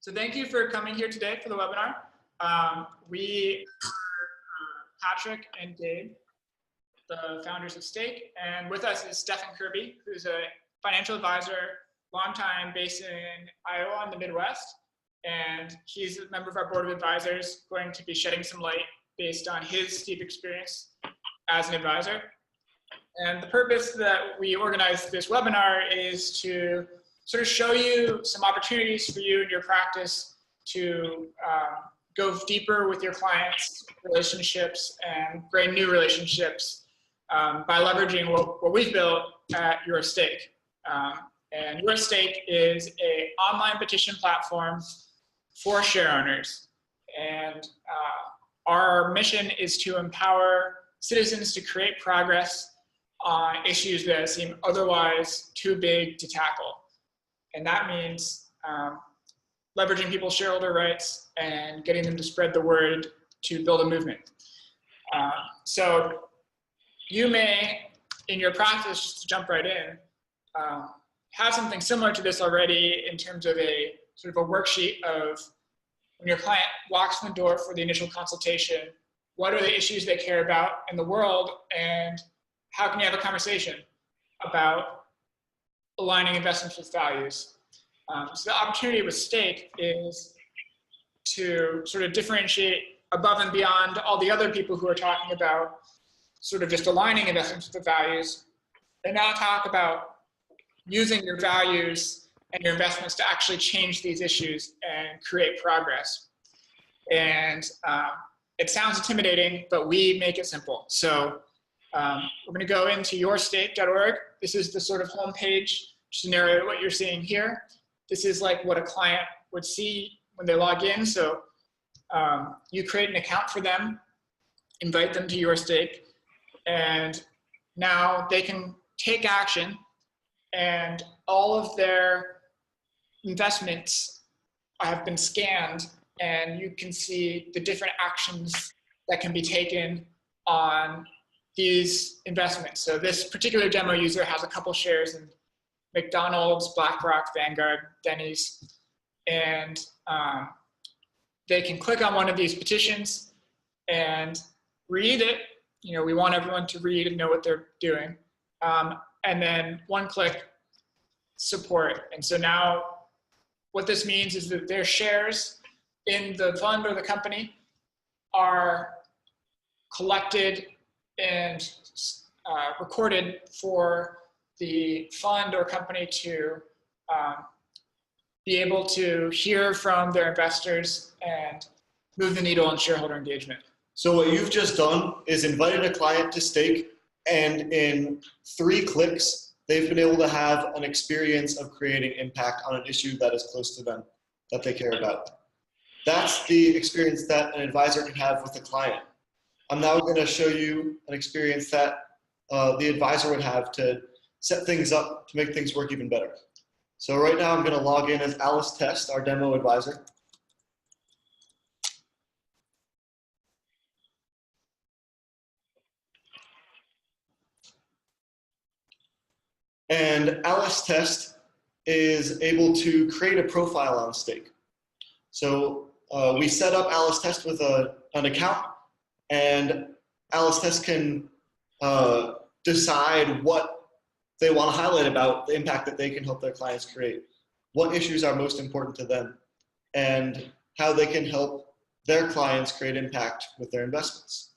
So thank you for coming here today for the webinar. We are Patrick and Gabe, the founders of Stake, and with us is Stephen Kirby, who's a financial advisor, longtime based in Iowa in the Midwest, and he's a member of our board of advisors, going to be shedding some light based on his deep experience as an advisor. And the purpose that we organized this webinar is to sort of show you some opportunities for you in your practice to go deeper with your clients' relationships and create new relationships by leveraging what we've built at YourStake. And YourStake is an online petition platform for share owners. And our mission is to empower citizens to create progress on issues that seem otherwise too big to tackle. And that means leveraging people's shareholder rights and getting them to spread the word to build a movement. So you may, in your practice, just to jump right in, have something similar to this already in terms of a sort of a worksheet of when your client walks in the door for the initial consultation, what are the issues they care about in the world, and how can you have a conversation about aligning investments with values. So the opportunity with Stake is to sort of differentiate above and beyond all the other people who are talking about sort of just aligning investments with the values, and now talk about using your values and your investments to actually change these issues and create progress. And it sounds intimidating, but we make it simple. So we're going to go into YourStake.org. This is the sort of homepage, just to narrate what you're seeing here. This is like what a client would see when they log in. So you create an account for them, invite them to YourStake, and now they can take action, and all of their investments have been scanned, and you can see the different actions that can be taken on these investments. So this particular demo user has a couple shares in McDonald's, BlackRock, Vanguard, Denny's, and they can click on one of these petitions and read it. You know, we want everyone to read and know what they're doing. And then one click, support. And so now what this means is that their shares in the fund or the company are collected and recorded for the fund or company to be able to hear from their investors and move the needle on shareholder engagement. So what you've just done is invited a client to Stake, and in 3 clicks, they've been able to have an experience of creating impact on an issue that is close to them, that they care about. That's the experience that an advisor can have with a client. I'm now going to show you an experience that the advisor would have to set things up to make things work even better. So right now I'm going to log in as Alice Test, our demo advisor. And Alice Test is able to create a profile on Stake. So we set up Alice Test with an account, and Alice Test can decide what they want to highlight about the impact that they can help their clients create, what issues are most important to them, and how they can help their clients create impact with their investments.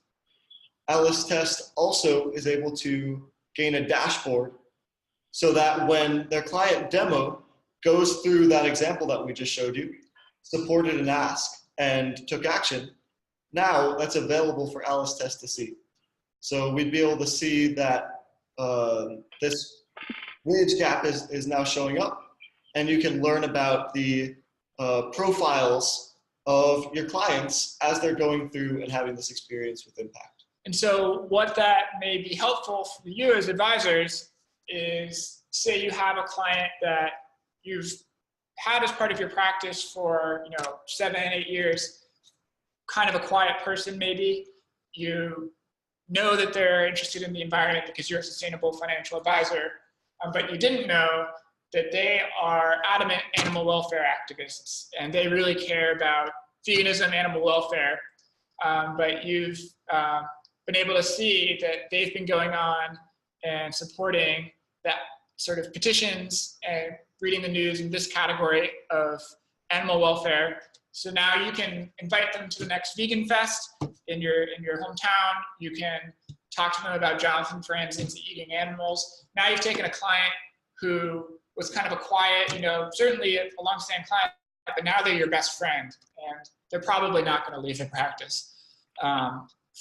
Alice Test also is able to gain a dashboard so that when their client demo goes through that example that we just showed you, supported an ask and took action, now that's available for Alice Test to see. So we'd be able to see that this wage gap is now showing up, and you can learn about the profiles of your clients as they're going through and having this experience with impact. And so what that may be helpful for you as advisors is, say you have a client that you've had as part of your practice for 7, 8 years, kind of a quiet person maybe. You know that they're interested in the environment because you're a sustainable financial advisor, but you didn't know that they are adamant animal welfare activists, and they really care about veganism, animal welfare. But you've been able to see that they've been going on and supporting that sort of petitions and reading the news in this category of animal welfare. So now you can invite them to the next Vegan Fest in your hometown. You can talk to them about Jonathan Franzen's eating animals. Now you've taken a client who was kind of a quiet, certainly a long-standing client, but now they're your best friend, and they're probably not going to leave the practice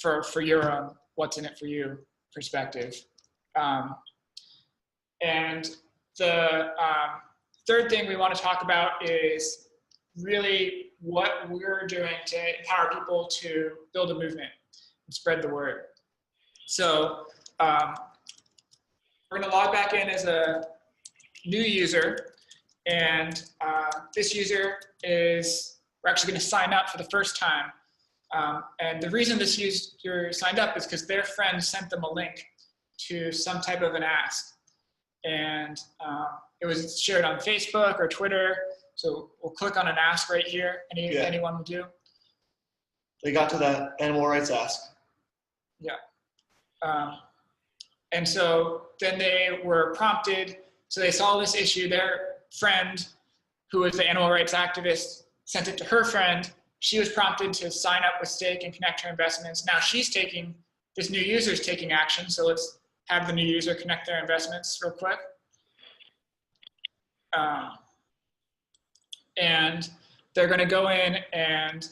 for your own what's in it for you perspective. And the third thing we want to talk about is really what we're doing to empower people to build a movement and spread the word. So we're going to log back in as a new user, and this user we're actually going to sign up for the first time. And the reason this user signed up is because their friend sent them a link to some type of an ask. And it was shared on Facebook or Twitter. So we'll click on an ask right here. Anyone will do. They got to that animal rights ask. Yeah. And so then they were prompted. So they saw this issue. Their friend, who was the animal rights activist, sent it to her friend. She was prompted to sign up with Stake and connect her investments. Now this new user is taking action. So let's have the new user connect their investments real quick. And they're going to go in and,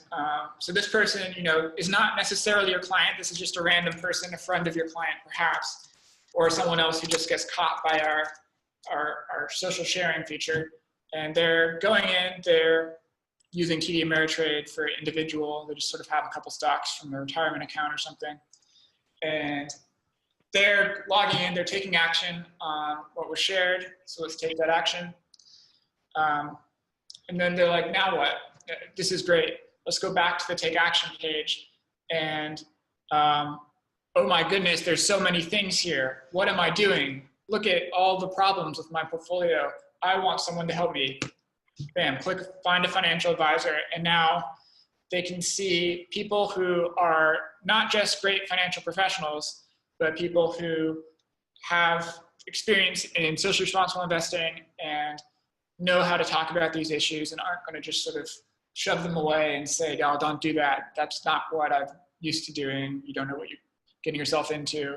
so this person, is not necessarily your client. This is just a random person, a friend of your client perhaps, or someone else who just gets caught by our social sharing feature. And they're going in, they're using TD Ameritrade for individual. They just sort of have a couple stocks from their retirement account or something. And they're logging in, they're taking action on what was shared. So let's take that action. And then they're like, now what? This is great. Let's go back to the take action page. And oh my goodness, there's so many things here. What am I doing? Look at all the problems with my portfolio. I want someone to help me. Bam, click find a financial advisor. And now they can see people who are not just great financial professionals, but people who have experience in socially responsible investing and know how to talk about these issues and aren't going to just sort of shove them away and say, oh, don't do that. That's not what I'm used to doing. You don't know what you're getting yourself into.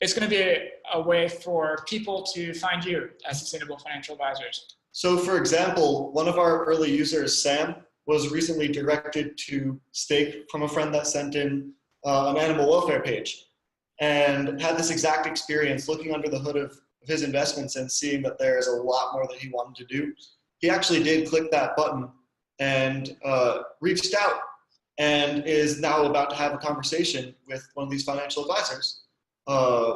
It's going to be a way for people to find you as sustainable financial advisors. So for example, one of our early users, Sam, was recently directed to Stake from a friend that sent in an animal welfare page, and had this exact experience looking under the hood of his investments and seeing that there is a lot more that he wanted to do. He actually did click that button and reached out and is now about to have a conversation with one of these financial advisors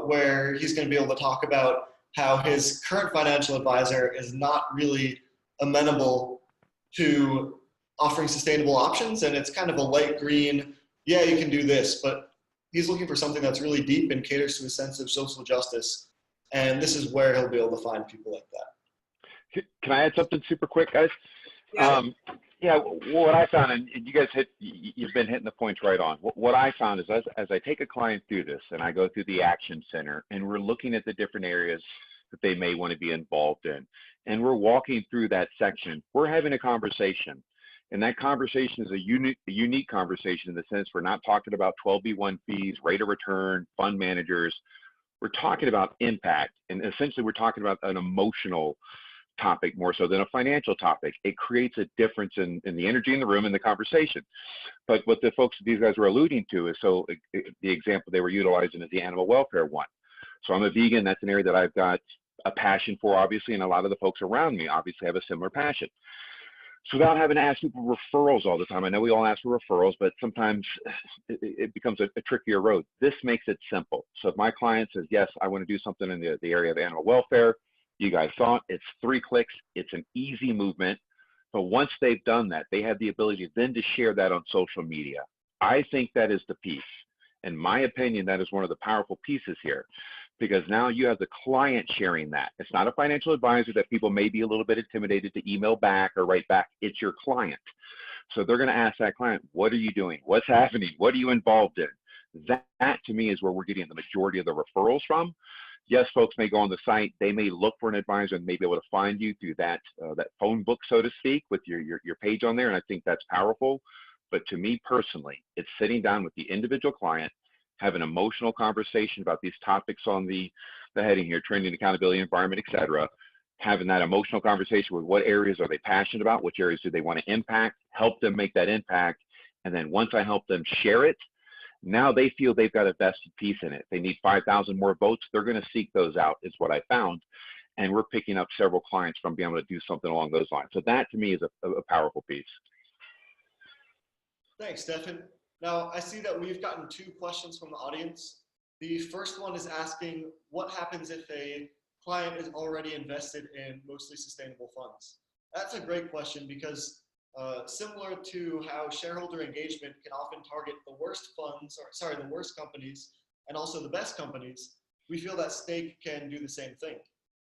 where he's going to be able to talk about how his current financial advisor is not really amenable to offering sustainable options, and it's kind of a light green, yeah, you can do this, but he's looking for something that's really deep and caters to a sense of social justice. And this is where he'll be able to find people like that. Can I add something super quick, guys? Yeah, what I found, and you guys you've been hitting the points right on. What I found is as I take a client through this and I go through the action center and we're looking at the different areas that they may want to be involved in, and we're walking through that section, we're having a conversation. And that conversation is a unique conversation in the sense we're not talking about 12B1 fees, rate of return, fund managers. We're talking about impact, and essentially we're talking about an emotional topic more so than a financial topic. It creates a difference in the energy in the room and the conversation. But what these guys were alluding to is, so the example they were utilizing is the animal welfare one. So I'm a vegan, that's an area that I've got a passion for, obviously, and a lot of the folks around me obviously have a similar passion. So without having to ask people referrals all the time, I know we all ask for referrals, but sometimes it becomes a trickier road. This makes it simple. So if my client says, yes, I want to do something in the area of animal welfare, you guys saw it, it's 3 clicks, it's an easy movement. But once they've done that, they have the ability then to share that on social media. I think that is the piece. In my opinion, that is one of the powerful pieces here. because now you have the client sharing that. It's not a financial advisor that people may be a little bit intimidated to email back or write back. It's your client. So they're going to ask that client, what are you doing? What's happening? What are you involved in? That to me is where we're getting the majority of the referrals from. Yes, folks may go on the site. They may look for an advisor and may be able to find you through that that phone book, so to speak, with your page on there. And I think that's powerful. But to me personally, it's sitting down with the individual client, have an emotional conversation about these topics on the heading here, training, accountability, environment, et cetera. Having that emotional conversation with what areas are they passionate about, which areas do they want to impact, help them make that impact. And then once I help them share it, now they feel they've got a vested piece in it. If they need 5,000 more votes, they're going to seek those out, is what I found. And we're picking up several clients from being able to do something along those lines. So that to me is a powerful piece. Thanks, Stefan. Now, I see that we've gotten 2 questions from the audience. The first one is asking, what happens if a client is already invested in mostly sustainable funds? That's a great question because similar to how shareholder engagement can often target the worst funds, or sorry, the worst companies, and also the best companies, we feel that Stake can do the same thing.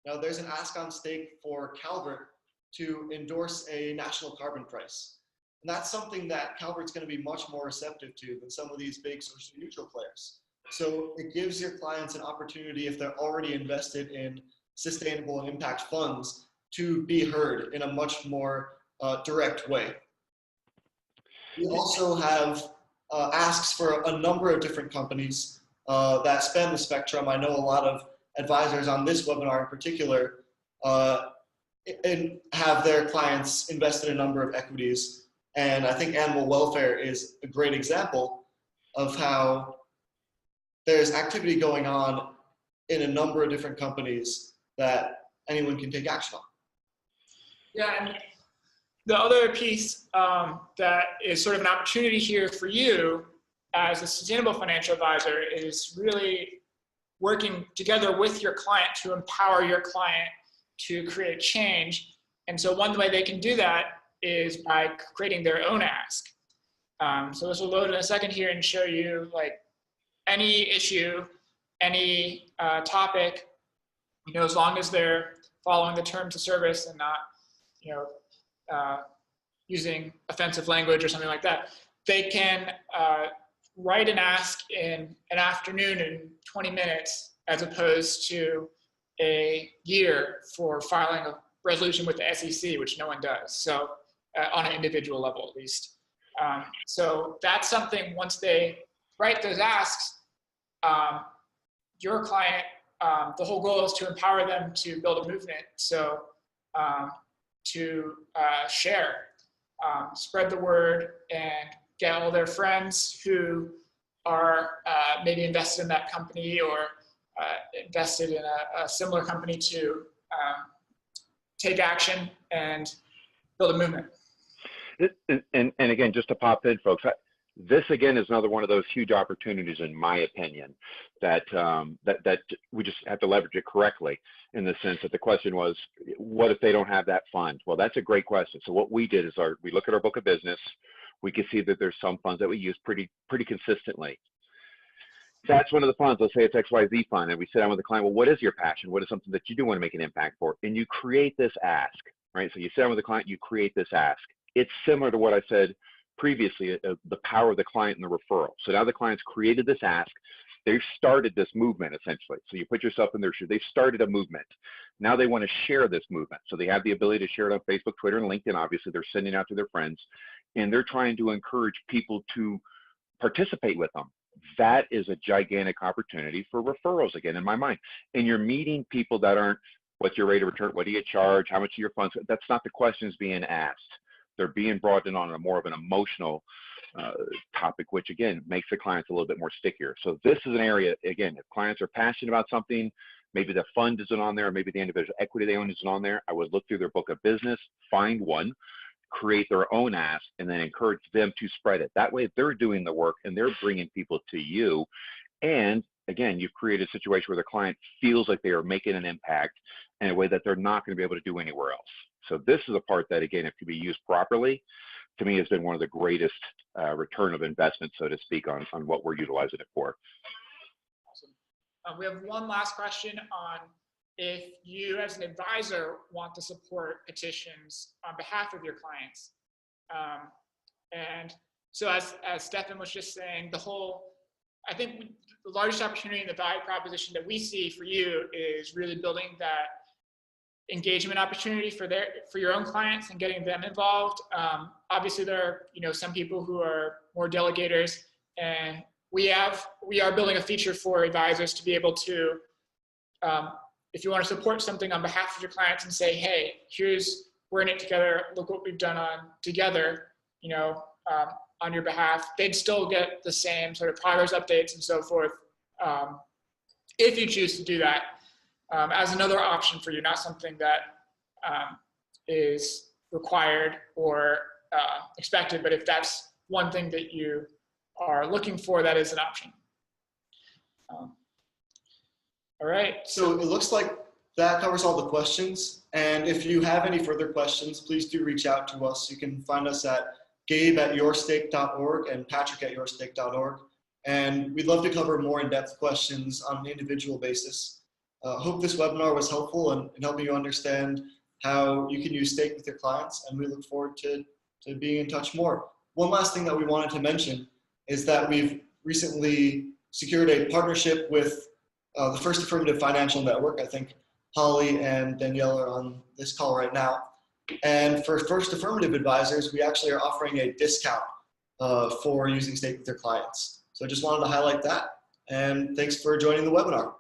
Now, there's an ask on Stake for Calvert to endorse a national carbon price. And that's something that Calvert's going to be much more receptive to than some of these big social neutral players. So it gives your clients an opportunity, if they're already invested in sustainable and impact funds, to be heard in a much more direct way. We also have asks for a number of different companies that span the spectrum. I know a lot of advisors on this webinar in particular and have their clients invested in a number of equities. And I think animal welfare is a great example of how there's activity going on in a number of different companies that anyone can take action on. Yeah, and the other piece that is sort of an opportunity here for you as a sustainable financial advisor is really working together with your client to empower your client to create change. And so one way they can do that is by creating their own ask. So this will load in a second here and show you like any issue, any topic, you know, as long as they're following the terms of service and not, you know, using offensive language or something like that, they can write an ask in an afternoon in 20 minutes as opposed to a year for filing a resolution with the SEC, which no one does. So on an individual level, at least. So that's something, once they write those asks, your client, the whole goal is to empower them to build a movement. So to share, spread the word, and get all their friends who are maybe invested in that company or invested in a similar company to take action and build a movement. And again, just to pop in, folks, this again is another one of those huge opportunities, in my opinion, that that we just have to leverage it correctly, in the sense that the question was, what if they don't have that fund? Well, that's a great question. So what we did is we look at our book of business. We can see that there's some funds that we use pretty consistently. That's one of the funds. Let's say it's XYZ fund, and we sit down with the client. Well, what is your passion? What is something that you do want to make an impact for? And you create this ask, right? So you sit down with the client, you create this ask. It's similar to what I said previously, the power of the client and the referral. So now the client's created this ask. They've started this movement, essentially. So you put yourself in their shoes. They've started a movement. Now they want to share this movement. So they have the ability to share it on Facebook, Twitter, and LinkedIn. Obviously, they're sending out to their friends, and they're trying to encourage people to participate with them. That is a gigantic opportunity for referrals, again, in my mind. And you're meeting people that aren't, what's your rate of return? What do you charge? How much of your funds? That's not the questions being asked. They're being brought in on a more of an emotional topic, which again makes the clients a little bit more stickier. So this is an area, again, if clients are passionate about something, maybe the fund isn't on there, or maybe the individual equity they own isn't on there, I would look through their book of business, find one, create their own ask, and then encourage them to spread it. That way they're doing the work and they're bringing people to you. And again, you've created a situation where the client feels like they are making an impact in a way that they're not going to be able to do anywhere else. So this is a part that, again, if it can be used properly, to me has been one of the greatest return of investment, so to speak, on what we're utilizing it for. We have one last question on if you as an advisor want to support petitions on behalf of your clients. And so as Stefan was just saying, I think the largest opportunity and the value proposition that we see for you is really building that engagement opportunity for your own clients and getting them involved. Obviously there are, some people who are more delegators, and we are building a feature for advisors to be able to, if you want to support something on behalf of your clients and say, hey, we're in it together, look what we've done together, on your behalf, they'd still get the same sort of progress updates and so forth, if you choose to do that, as another option for you, not something that is required or expected, but if that's one thing that you are looking for, that is an option. All right. So it looks like that covers all the questions. And if you have any further questions, please do reach out to us. You can find us at gabe@yourstake.org and patrick@yourstake.org. And we'd love to cover more in-depth questions on an individual basis. Hope this webinar was helpful in helping you understand how you can use Stake with your clients, and we look forward to being in touch more. One last thing that we wanted to mention is that we've recently secured a partnership with the First Affirmative Financial Network. I think Holly and Danielle are on this call right now. And for First Affirmative advisors, we actually are offering a discount for using Stake with their clients. So I just wanted to highlight that. And thanks for joining the webinar.